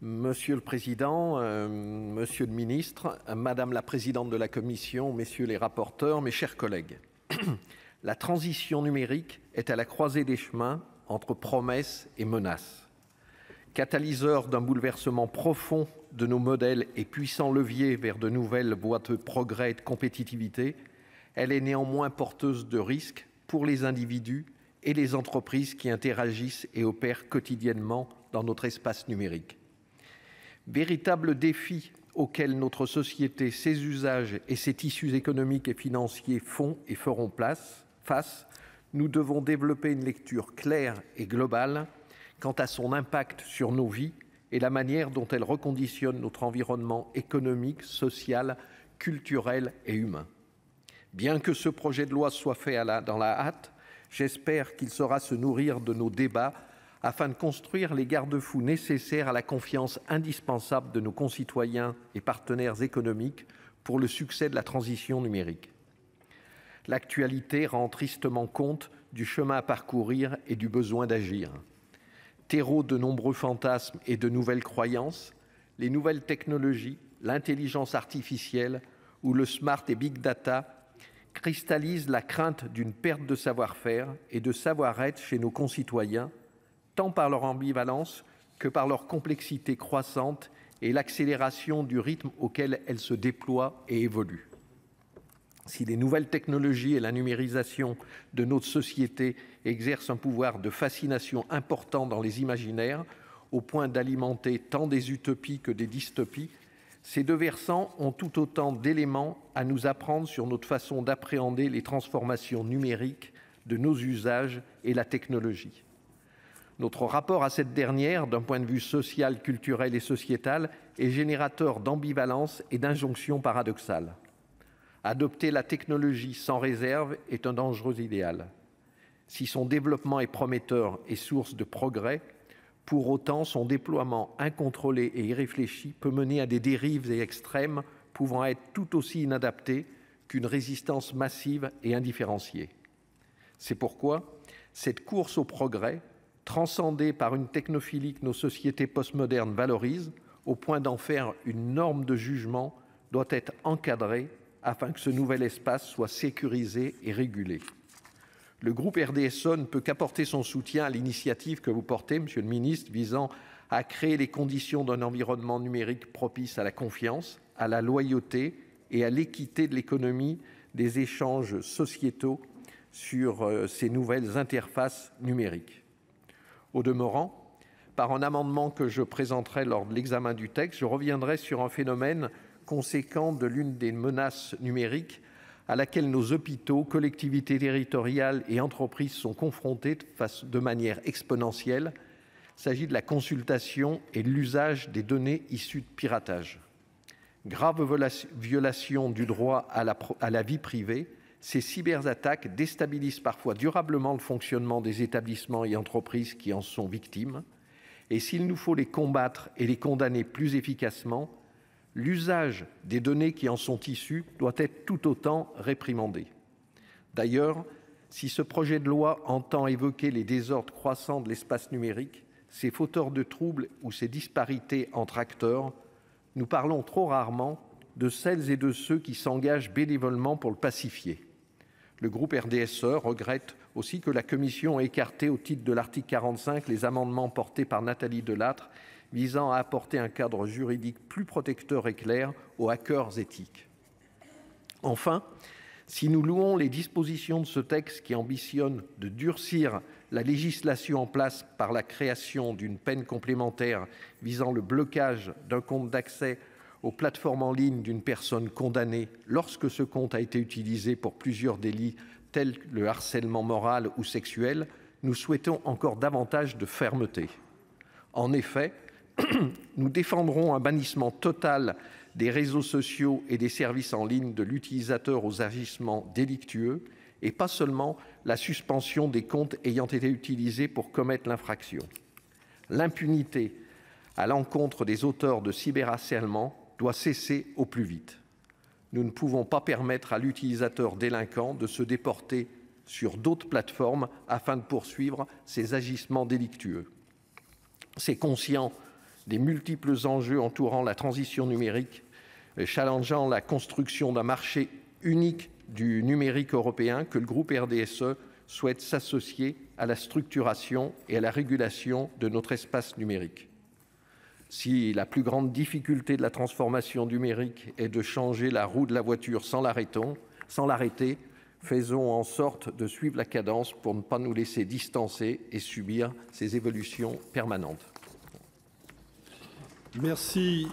Monsieur le Président, Monsieur le Ministre, Madame la Présidente de la Commission, Messieurs les rapporteurs, mes chers collègues. La transition numérique est à la croisée des chemins entre promesses et menaces. Catalyseur d'un bouleversement profond de nos modèles et puissant levier vers de nouvelles voies de progrès et de compétitivité, elle est néanmoins porteuse de risques pour les individus et les entreprises qui interagissent et opèrent quotidiennement dans notre espace numérique. Véritable défi auquel notre société, ses usages et ses tissus économiques et financiers font et feront face, nous devons développer une lecture claire et globale quant à son impact sur nos vies et la manière dont elle reconditionne notre environnement économique, social, culturel et humain. Bien que ce projet de loi soit fait dans la hâte, j'espère qu'il saura se nourrir de nos débats afin de construire les garde-fous nécessaires à la confiance indispensable de nos concitoyens et partenaires économiques pour le succès de la transition numérique. L'actualité rend tristement compte du chemin à parcourir et du besoin d'agir. Terreau de nombreux fantasmes et de nouvelles croyances, les nouvelles technologies, l'intelligence artificielle ou le smart et big data cristallisent la crainte d'une perte de savoir-faire et de savoir-être chez nos concitoyens, tant par leur ambivalence que par leur complexité croissante et l'accélération du rythme auquel elles se déploient et évoluent. Si les nouvelles technologies et la numérisation de notre société exercent un pouvoir de fascination important dans les imaginaires, au point d'alimenter tant des utopies que des dystopies, ces deux versants ont tout autant d'éléments à nous apprendre sur notre façon d'appréhender les transformations numériques de nos usages et la technologie. Notre rapport à cette dernière, d'un point de vue social, culturel et sociétal, est générateur d'ambivalence et d'injonctions paradoxales. Adopter la technologie sans réserve est un dangereux idéal. Si son développement est prometteur et source de progrès, pour autant, son déploiement incontrôlé et irréfléchi peut mener à des dérives et extrêmes pouvant être tout aussi inadaptées qu'une résistance massive et indifférenciée. C'est pourquoi cette course au progrès, transcendée par une technophilie que nos sociétés postmodernes valorisent, au point d'en faire une norme de jugement, doit être encadrée afin que ce nouvel espace soit sécurisé et régulé. Le groupe RDSE ne peut qu'apporter son soutien à l'initiative que vous portez, Monsieur le Ministre, visant à créer les conditions d'un environnement numérique propice à la confiance, à la loyauté et à l'équité de l'économie des échanges sociétaux sur ces nouvelles interfaces numériques. Au demeurant, par un amendement que je présenterai lors de l'examen du texte, je reviendrai sur un phénomène conséquent de l'une des menaces numériques à laquelle nos hôpitaux, collectivités territoriales et entreprises sont confrontés de manière exponentielle. Il s'agit de la consultation et de l'usage des données issues de piratage. Grave violation du droit à la vie privée, ces cyberattaques déstabilisent parfois durablement le fonctionnement des établissements et entreprises qui en sont victimes. Et s'il nous faut les combattre et les condamner plus efficacement, l'usage des données qui en sont issues doit être tout autant réprimandé. D'ailleurs, si ce projet de loi entend évoquer les désordres croissants de l'espace numérique, ses fauteurs de troubles ou ses disparités entre acteurs, nous parlons trop rarement de celles et de ceux qui s'engagent bénévolement pour le pacifier. Le groupe RDSE regrette aussi que la Commission ait écarté au titre de l'article 45 les amendements portés par Nathalie Delattre visant à apporter un cadre juridique plus protecteur et clair aux hackers éthiques. Enfin, si nous louons les dispositions de ce texte qui ambitionnent de durcir la législation en place par la création d'une peine complémentaire visant le blocage d'un compte d'accès aux plateformes en ligne d'une personne condamnée lorsque ce compte a été utilisé pour plusieurs délits tels que le harcèlement moral ou sexuel, nous souhaitons encore davantage de fermeté. En effet, nous défendrons un bannissement total des réseaux sociaux et des services en ligne de l'utilisateur aux agissements délictueux et pas seulement la suspension des comptes ayant été utilisés pour commettre l'infraction. L'impunité à l'encontre des auteurs de cyberharcèlement doit cesser au plus vite. Nous ne pouvons pas permettre à l'utilisateur délinquant de se déporter sur d'autres plateformes afin de poursuivre ses agissements délictueux. C'est conscient des multiples enjeux entourant la transition numérique, challengeant la construction d'un marché unique du numérique européen, que le groupe RDSE souhaite s'associer à la structuration et à la régulation de notre espace numérique. Si la plus grande difficulté de la transformation numérique est de changer la roue de la voiture sans l'arrêter, faisons en sorte de suivre la cadence pour ne pas nous laisser distancer et subir ces évolutions permanentes. Merci